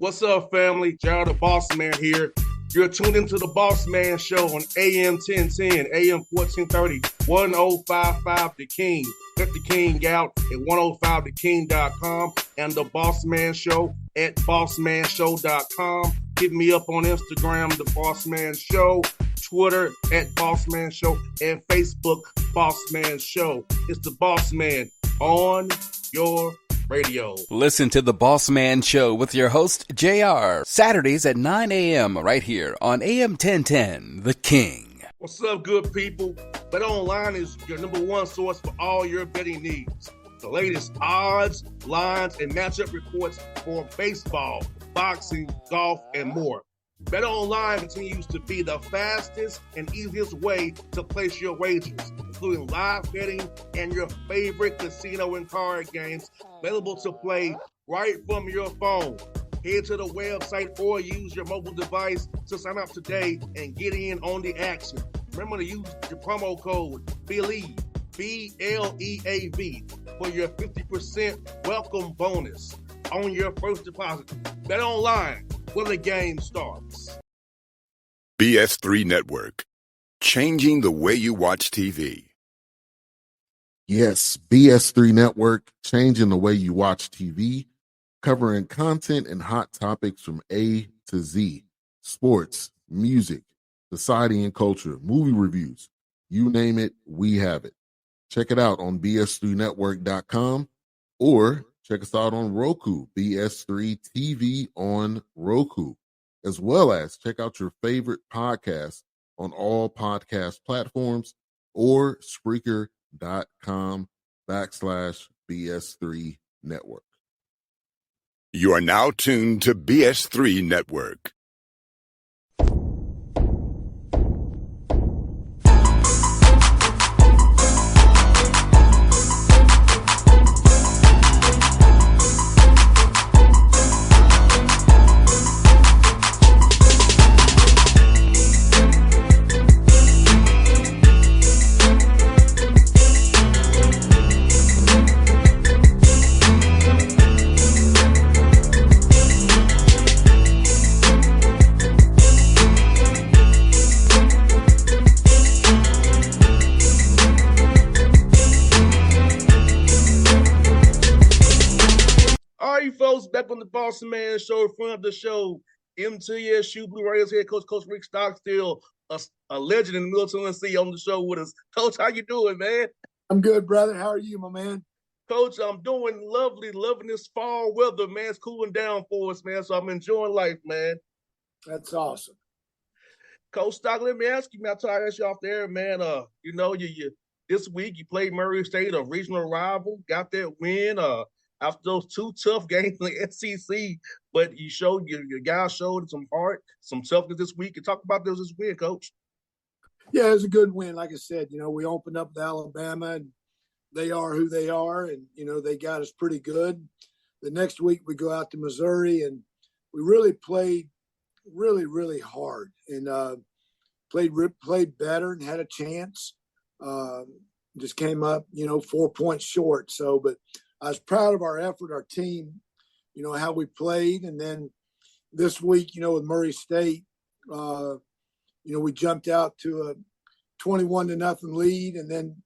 What's up, family? Gerald the Bossman here. You're tuned into the Bossman Show on AM 1010, AM 1430, 1055 The King. Let the King out at 105theking.com and the Bossman Show at bossmanshow.com. Hit me up on Instagram, The Bossman Show, Twitter at Bossman Show, and Facebook, Bossman Show. It's the Bossman on your radio. Listen to the Bossman Show with your host, JR, Saturdays at 9 a.m. right here on AM 1010, The King. What's up, good people? BetOnline is your number one source for all your betting needs. The latest odds, lines, and matchup reports for baseball, boxing, golf, and more. BetOnline continues to be the fastest and easiest way to place your wagers, including live betting and your favorite casino and card games available to play right from your phone. Head to the website or use your mobile device to sign up today and get in on the action. Remember to use your promo code BELIEVE, BLEAV, for your 50% welcome bonus on your first deposit. BetOnline, where the game starts. BS3 Network, changing the way you watch TV. Yes, BS3 Network, changing the way you watch TV, covering content and hot topics from A to Z, sports, music, society and culture, movie reviews, you name it, we have it. Check it out on bs3network.com or check us out on Roku, BS3 TV on Roku, as well as check out your favorite podcast on all podcast platforms or Spreaker.com/BS3 Network. You are now tuned to BS3 Network. Back on the Bossman Show, in front of the show, MTSU Blue Raiders head coach, Coach Rick Stockstill, a legend in Middle Tennessee, on the show with us. Coach, how you doing, man? I'm good, brother. How are you, my man? Coach, I'm doing loving this fall weather, man. It's cooling down for us, man, so I'm enjoying life, man. That's awesome. Coach Stock, let me ask you, man, I asked you off there, man, you this week you played Murray State, a regional rival, got that win, after those two tough games in the SEC, but you showed your guys showed some heart, some toughness this week. And talk about this win, Coach. Yeah, it was a good win. Like I said, we opened up with Alabama, and they are who they are, and they got us pretty good. The next week we go out to Missouri, and we really played really, really hard, and played better and had a chance. Just came up, 4 points short. So, but I was proud of our effort, our team, how we played. And then this week, with Murray State, we jumped out to a 21-0 lead. And then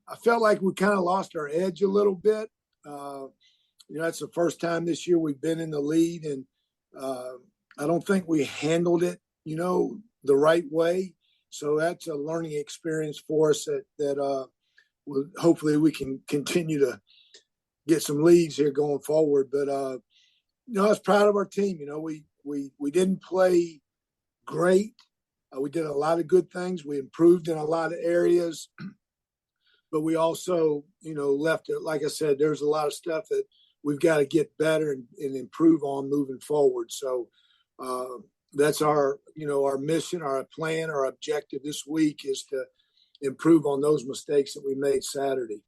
I felt like we kind of lost our edge a little bit. That's the first time this year we've been in the lead. And I don't think we handled it, the right way. So that's a learning experience for us that hopefully we can continue to get some leads here going forward. But, I was proud of our team. We didn't play great. We did a lot of good things. We improved in a lot of areas. But we also, left it. Like I said, there's a lot of stuff that we've got to get better and improve on moving forward. So that's our mission, our plan, our objective this week is to improve on those mistakes that we made Saturday.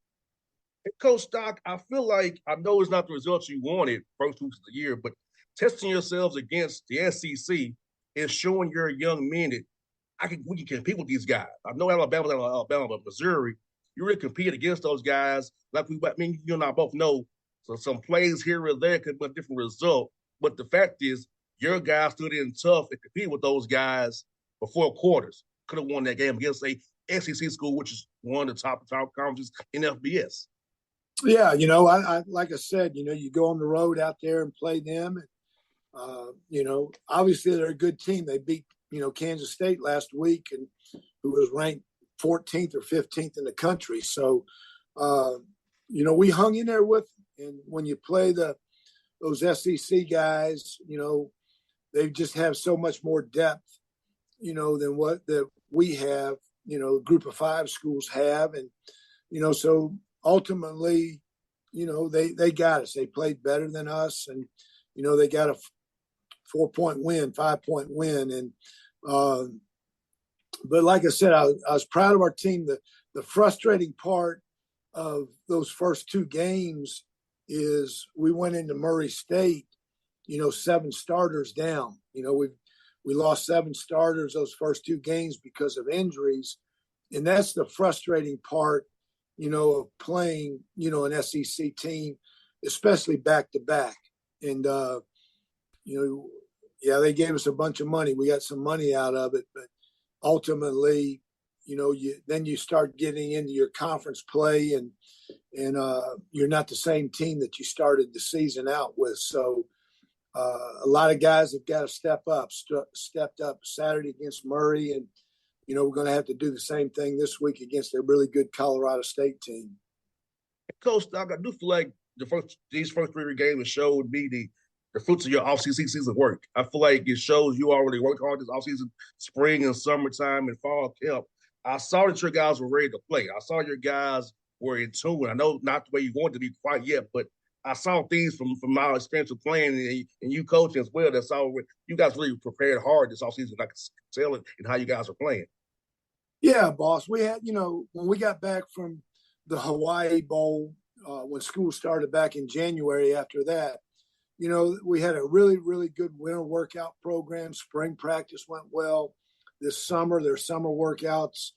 Coach Stock, I feel like, I know it's not the results you wanted first weeks of the year, but testing yourselves against the SEC is showing your young men that we can compete with these guys. I know Alabama, but Missouri, you really compete against those guys. You and I both know. So some plays here or there could be a different result. But the fact is, your guys stood in tough and competed with those guys for 4 quarters. Could have won that game against a SEC school, which is one of the top conferences in FBS. Yeah, I like I said, you go on the road out there and play them. And, obviously they're a good team. They beat, Kansas State last week, and who was ranked 14th or 15th in the country. So, we hung in there with them. And when you play those SEC guys, they just have so much more depth, than what that we have, group of 5 schools have. And, so ultimately, they got us. They played better than us. And, they got a 4-point win, 5-point win. And, but like I said, I was proud of our team. The frustrating part of those first 2 games is we went into Murray State, 7 starters down. We lost 7 starters those first 2 games because of injuries. And that's the frustrating part, of playing, an SEC team, especially back to back. And, they gave us a bunch of money. We got some money out of it, but ultimately, then you start getting into your conference play, and you're not the same team that you started the season out with. So a lot of guys have got to stepped up Saturday against Murray, and we're going to have to do the same thing this week against a really good Colorado State team. Coach, I do feel like these first 3 games showed me the fruits of your off-season work. I feel like it shows you already worked hard this off-season, spring and summertime and fall camp. I saw that your guys were ready to play. I saw your guys were in tune. I know not the way you want to be quite yet, but I saw things from my experience of playing and you coaching as well. That's all. You guys really prepared hard this offseason. I could tell it in how you guys are playing. Yeah, boss. We had, when we got back from the Hawaii Bowl, when school started back in January after that, we had a really, really good winter workout program. Spring practice went well. This summer, their summer workouts,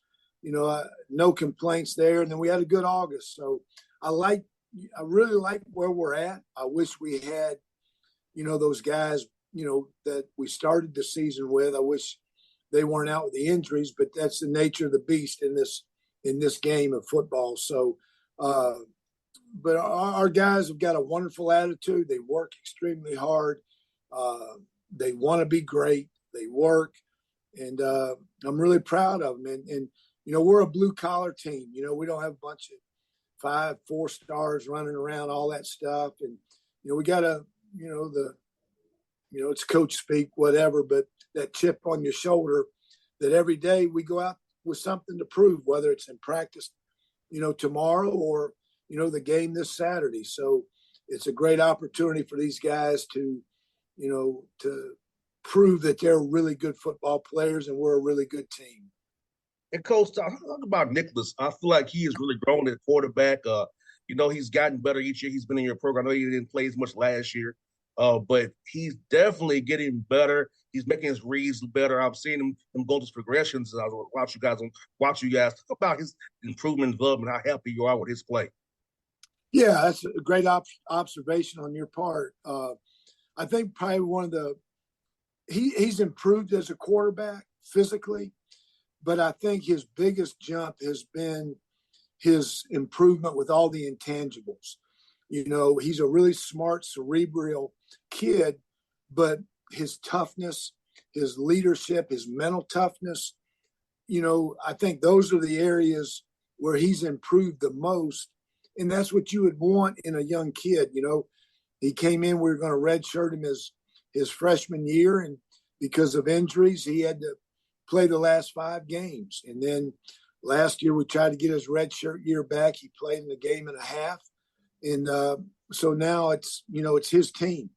no complaints there. And then we had a good August. So I really like where we're at. I wish we had, those guys, that we started the season with. I wish they weren't out with the injuries, but that's the nature of the beast in this game of football. So, but our guys have got a wonderful attitude. They work extremely hard. They want to be great. They work, and I'm really proud of them. And we're a blue collar team. We don't have a bunch of 5, 4 stars running around, all that stuff. And we got to, it's coach speak, whatever, but that chip on your shoulder that every day we go out with something to prove, whether it's in practice, tomorrow or, the game this Saturday. So it's a great opportunity for these guys to prove that they're really good football players and we're a really good team. And Coach, talk about Nicholas. I feel like he has really grown at quarterback. He's gotten better each year. He's been in your program. I know he didn't play as much last year, but he's definitely getting better. He's making his reads better. I've seen him go through his progressions as I watch you guys. Talk about his improvement and development, how happy you are with his play. Yeah, that's a great observation on your part. I think probably one of he's improved as a quarterback physically, but I think his biggest jump has been his improvement with all the intangibles. He's a really smart, cerebral kid, but his toughness, his leadership, his mental toughness, I think those are the areas where he's improved the most. And that's what you would want in a young kid. He came in, we were going to redshirt him his freshman year. And because of injuries, he had to play the last 5 games. And then last year we tried to get his redshirt year back. He played in a game and a half. And so now it's his team.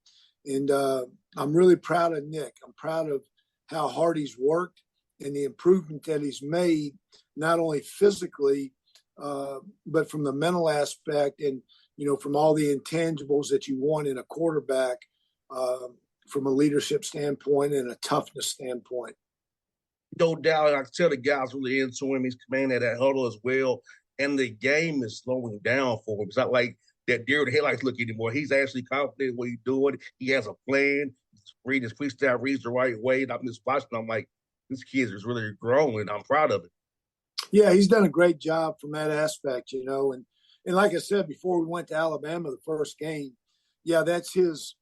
And I'm really proud of Nick. I'm proud of how hard he's worked and the improvement that he's made, not only physically, but from the mental aspect and, from all the intangibles that you want in a quarterback, from a leadership standpoint and a toughness standpoint. No doubt. I can tell the guys really into him. He's commanding that huddle as well. And the game is slowing down for him. It's not like that deer in the headlights look anymore. He's actually confident in what he's doing. He has a plan. He's reading his freestyle reads the right way. And I'm just watching. I'm like, this kid is really growing. I'm proud of it. Yeah, he's done a great job from that aspect, and like I said before, we went to Alabama the first game. Yeah, that's his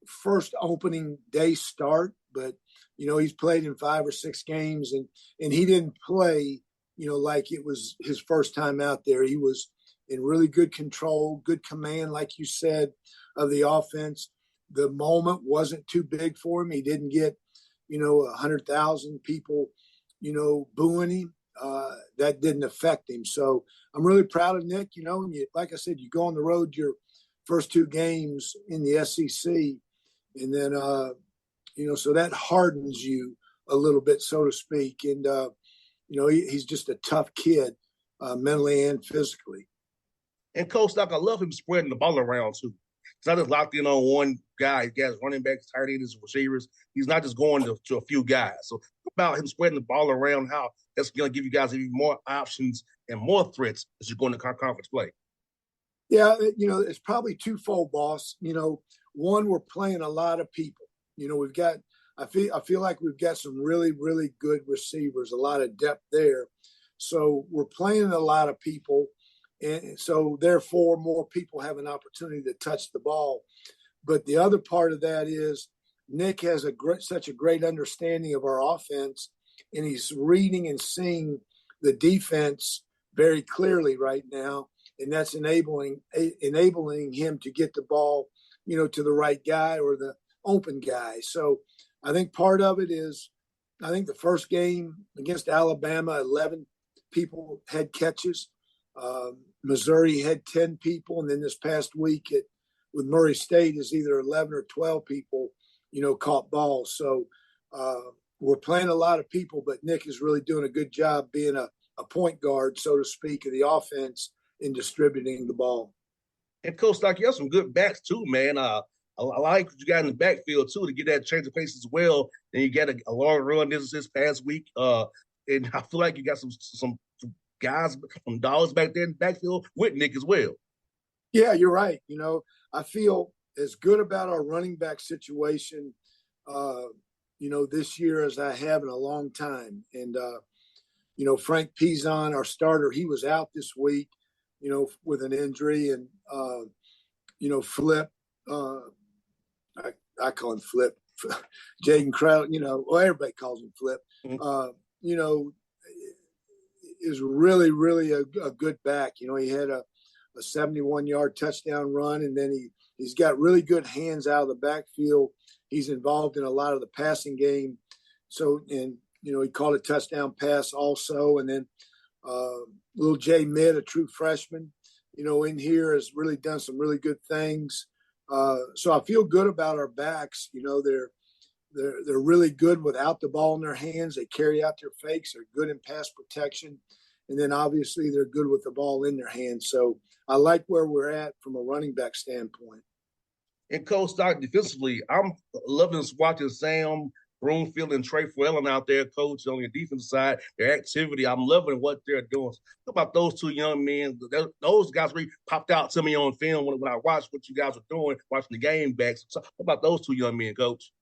first opening day start, but he's played in 5 or 6 games, and he didn't play like it was his first time out there. He was in really good control, good command, like you said, of the offense. The moment wasn't too big for him. He didn't get 100,000 people booing him. That didn't affect him. So I'm really proud of Nick. And like I said, you go on the road your first 2 games in the SEC, and then so that hardens you a little bit, so to speak. And he's just a tough kid, mentally and physically. And Coach Doc, I love him spreading the ball around too. He's not just locked in on one guy. He has running backs, tight ends, receivers. He's not just going to a few guys. So about him spreading the ball around, how that's going to give you guys even more options and more threats as you go into conference play. Yeah, it's probably twofold, boss. One, we're playing a lot of people. We've got I feel like we've got some really, really good receivers, a lot of depth there. So we're playing a lot of people, and so therefore more people have an opportunity to touch the ball. But the other part of that is Nick has such a great understanding of our offense, and he's reading and seeing the defense very clearly right now, and that's enabling him to get the ball, to the right guy or the open guy. So I think part of it is, I think the first game against Alabama, 11 people had catches. Missouri had 10 people, and then this past week with Murray State is either 11 or 12 people, caught balls. So we're playing a lot of people, but Nick is really doing a good job being a point guard, so to speak, of the offense in distributing the ball. And Coach Doc, you have some good backs too, man. I like what you got in the backfield too to get that change of pace as well. And you got a long run this past week, and I feel like you got some guys from dollars back there in the backfield with Nick as well. Yeah, you're right. I feel as good about our running back situation, this year as I have in a long time. And Frank Pizon, our starter, he was out this week, with an injury, and Flip. I call him Flip. Jaden Crowd, everybody calls him Flip. Mm-hmm. Is really, really a good back. He had a 71-yard touchdown run, and then he's got really good hands out of the backfield. He's involved in a lot of the passing game. So, and he caught a touchdown pass also, and then little Jay Mitt, a true freshman, in here has really done some really good things. So I feel good about our backs. They're really good without the ball in their hands. They carry out their fakes. They're good in pass protection. And then obviously they're good with the ball in their hands. So I like where we're at from a running back standpoint. And Coach Doc, defensively, I'm loving watching Sam Broomfield and Trey Flellen out there, Coach, on the defensive side. Their activity, I'm loving what they're doing. How about those two young men? Those guys really popped out to me on film when I watched what you guys were doing, watching the game back. So how about those two young men, Coach?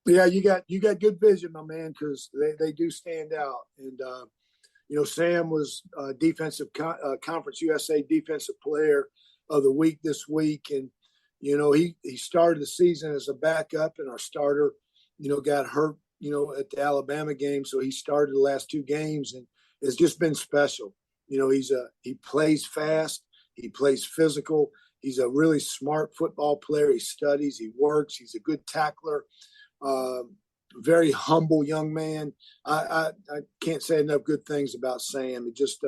Yeah, you got good vision, my man, because they do stand out. And Sam was defensive Conference USA Defensive Player of the Week this week, and he started the season as a backup, and our starter got hurt at the Alabama game, so he started the last 2 games, and it's just been special. He plays fast, he plays physical, he's a really smart football player. He studies, he works, he's a good tackler. Very humble young man. I can't say enough good things about Sam. It just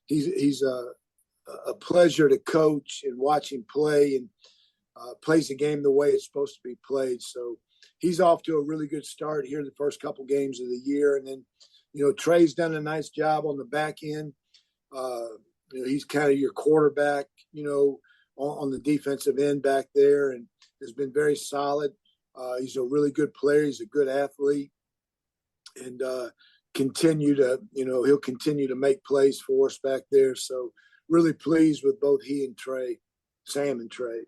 he's a pleasure to coach and watch him play, and plays the game the way it's supposed to be played. So he's off to a really good start here the first couple games of the year. And then, Trey's done a nice job on the back end. He's kind of your quarterback, on the defensive end back there, and has been very solid. He's a really good player. He's a good athlete, and he'll continue to make plays for us back there. So really pleased with both he and Trey. salmon trade.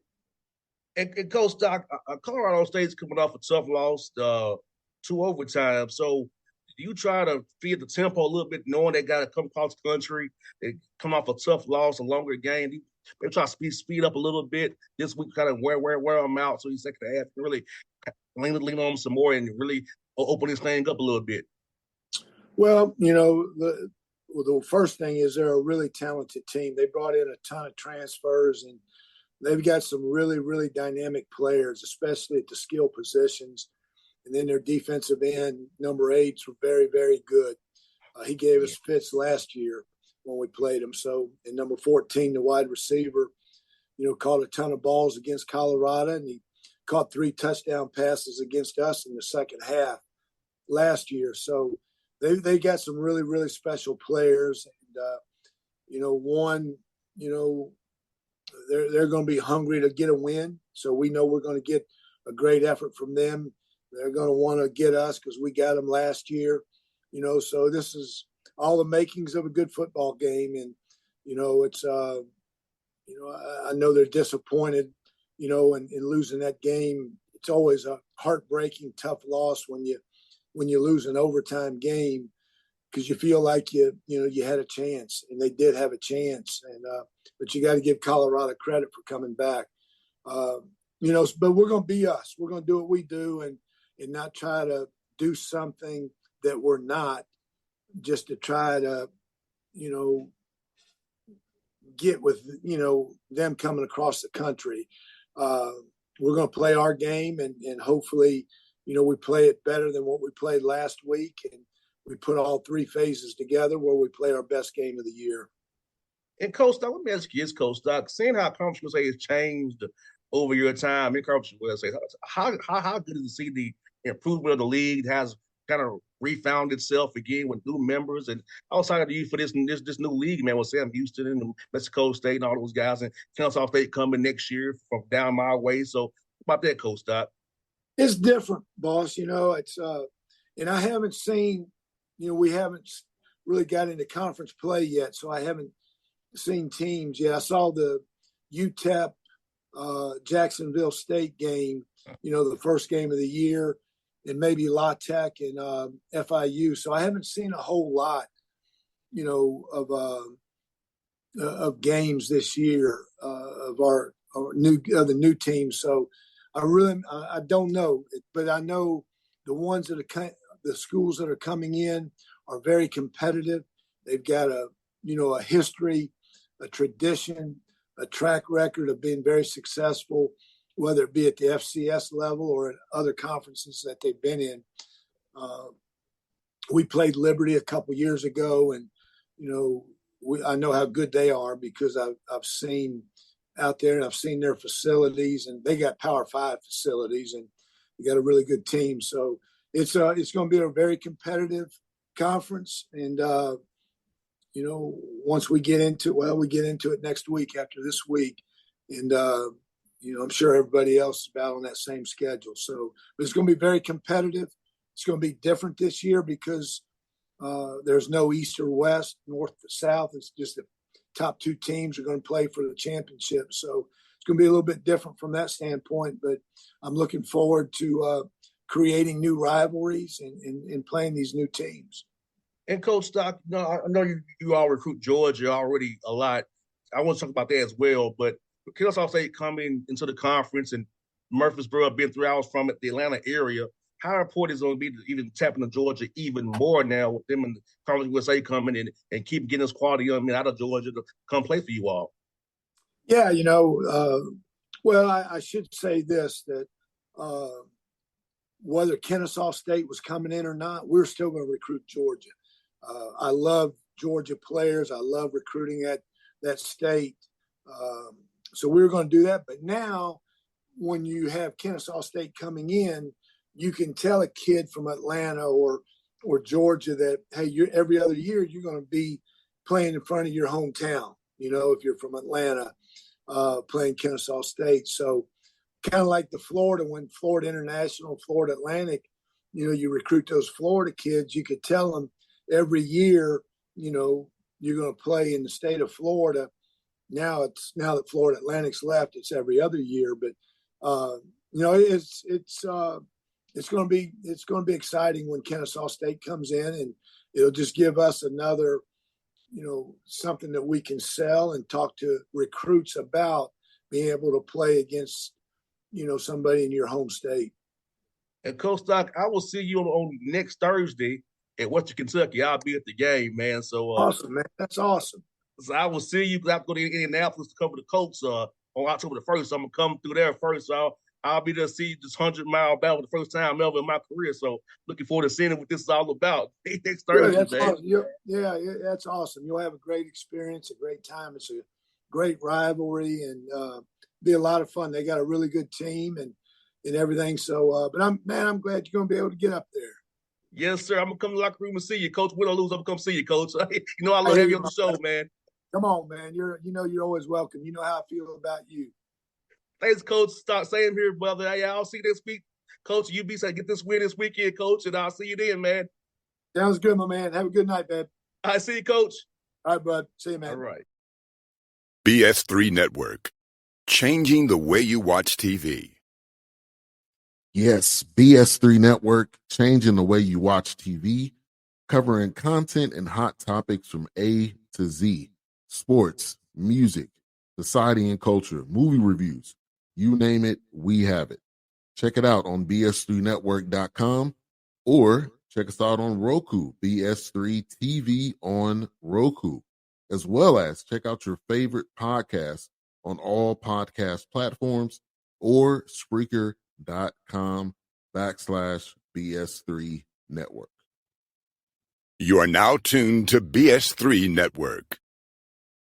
And Coach Doc, Colorado State's coming off a tough loss, 2 overtime. So do you try to feed the tempo a little bit, knowing they got to come across the country? They come off a tough loss, a longer game. They try to speed up a little bit this week, kind of wear them out. So you second half can really lean on them some more and really open this thing up a little bit. Well, the first thing is they're a really talented team. They brought in a ton of transfers, and they've got some really, really dynamic players, especially at the skill positions. And then their defensive end, number 8s, were very, very good. He gave us fits last year when we played him. So, and number 14, the wide receiver, caught a ton of balls against Colorado, and he caught 3 touchdown passes against us in the second half last year. So they got some really, really special players. And, they're going to be hungry to get a win. So we know we're going to get a great effort from them. They're going to want to get us because we got them last year. So this is all the makings of a good football game. And, it's, I know they're disappointed, in losing that game. It's always a heartbreaking, tough loss when you lose an overtime game, because you feel like you had a chance, and they did have a chance. And but you got to give Colorado credit for coming back. But we're going to be us. We're going to do what we do, and not try to do something that we're not, just to try to, get with, them coming across the country. We're going to play our game, and hopefully, we play it better than what we played last week. And we put all 3 phases together where we play our best game of the year. And Coach Doc, let me ask you this, Coach Doc, seeing how Conference USA has changed over your time in Conference USA, how good is to see the improvement of the league has kind of refound itself again with new members? And outside of you for this new league, man, with Sam Houston and Mexico State and all those guys, and Kansas State coming next year from down my way. So about that, Coach Doc? It's different, boss. It's and I haven't seen, we haven't really got into conference play yet, so I haven't seen teams yet. I saw the UTEP Jacksonville State game, the first game of the year, and maybe La Tech and FIU. So I haven't seen a whole lot, of games this year of the new teams. So I don't know, but I know the ones the schools that are coming in are very competitive. They've got a history, a tradition, a track record of being very successful, whether it be at the FCS level or in other conferences that they've been in. We played Liberty a couple years ago, and I know how good they are because I've seen out there, and I've seen their facilities, and they got Power 5 facilities, and they got a really good team. So it's going to be a very competitive conference, and once we get into it next week after this week, and I'm sure everybody else is about on that same schedule. So it's going to be very competitive. It's going to be different this year because there's no East or West, North to South. It's just the top 2 teams are going to play for the championship. So it's going to be a little bit different from that standpoint, but I'm looking forward to creating new rivalries and playing these new teams. And Coach Doc, I know you all recruit Georgia already a lot. I want to talk about that as well, but Kansas State coming into the conference and Murfreesboro being 3 hours from it, the Atlanta area, how important is it going to be to even tap into Georgia even more now with them and the Conference USA coming in and keep getting this quality young men out of Georgia to come play for you all? Yeah, well, I should say this, that whether Kennesaw State was coming in or not, we're still going to recruit Georgia. I love Georgia players. I love recruiting at that state. So we were going to do that. But now when you have Kennesaw State coming in, you can tell a kid from Atlanta or Georgia that, hey, every other year you're going to be playing in front of your hometown, if you're from Atlanta, playing Kennesaw State. So kind of like the Florida, when Florida International, Florida Atlantic, you recruit those Florida kids, you could tell them every year, you're going to play in the state of Florida, now that Florida Atlantic's left, it's every other year. But it's going to be exciting when Kennesaw State comes in, and it'll just give us another, something that we can sell and talk to recruits about being able to play against, somebody in your home state. And Coach Stock, I will see you on next Thursday at Western Kentucky. I'll be at the game, man. So awesome, man. That's awesome. So I will see you because I have to go to Indianapolis to cover the Colts on October the 1st. So I'm going to come through there first. So I'll be there to see this 100-mile battle for the first time ever in my career. So looking forward to seeing what this is all about next Thursday. That's awesome. That's awesome. You'll have a great experience, a great time. It's a great rivalry, and be a lot of fun. They got a really good team and everything. So, but I'm glad you're going to be able to get up there. Yes, sir. I'm going to come to the locker room and see you, Coach. Win or lose, I'm going to come see you, Coach. I love having you on the show, man. Come on, man. You're always welcome. You know how I feel about you. Thanks, Coach. Same here, brother. Hey, I'll see you this week. Coach, you get this win this weekend, Coach, and I'll see you then, man. Sounds good, my man. Have a good night, babe. I see you, Coach. All right, bud. See you, man. All right. BS3 Network. Changing the way you watch TV. Yes, BS3 Network, changing the way you watch TV, covering content and hot topics from A to Z. Sports, music, society and culture, movie reviews. You name it, we have it. Check it out on bs3network.com or check us out on Roku, BS3 TV on Roku, as well as check out your favorite podcast on all podcast platforms or Spreaker.com/BS3 Network. You are now tuned to BS3 Network.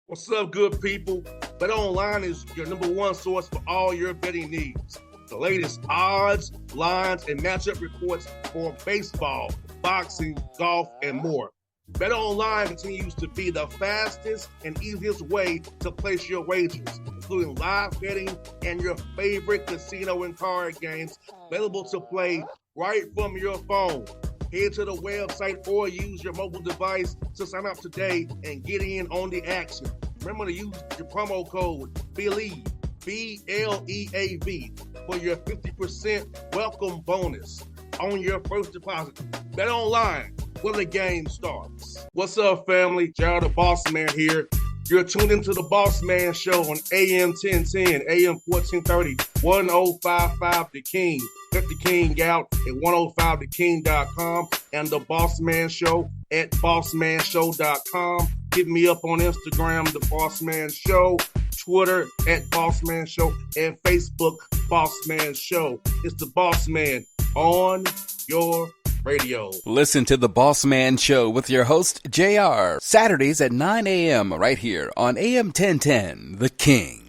What's up, good people? Bet Online is your number one source for all your betting needs. The latest odds, lines, and matchup reports for baseball, boxing, golf, and more. Bet Online continues to be the fastest and easiest way to place your wagers, including live betting and your favorite casino and card games available to play right from your phone. Head to the website or use your mobile device to sign up today and get in on the action. Remember to use your promo code BELIEVE, BLEAV, for your 50% welcome bonus on your first deposit. Bet Online, where the game starts. What's up, family? Jared the Bossman here. You're tuned into the Bossman Show on AM 1010, AM 1430, 1055 The King. Check The King out at 105theking.com and the Bossman Show at bossmanshow.com. Hit me up on Instagram, The Bossman Show, Twitter at Bossman Show, and Facebook, Bossman Show. It's the Bossman on your radio. Listen to The Bossman Show with your host, JR, Saturdays at 9 a.m. right here on AM 1010, The King.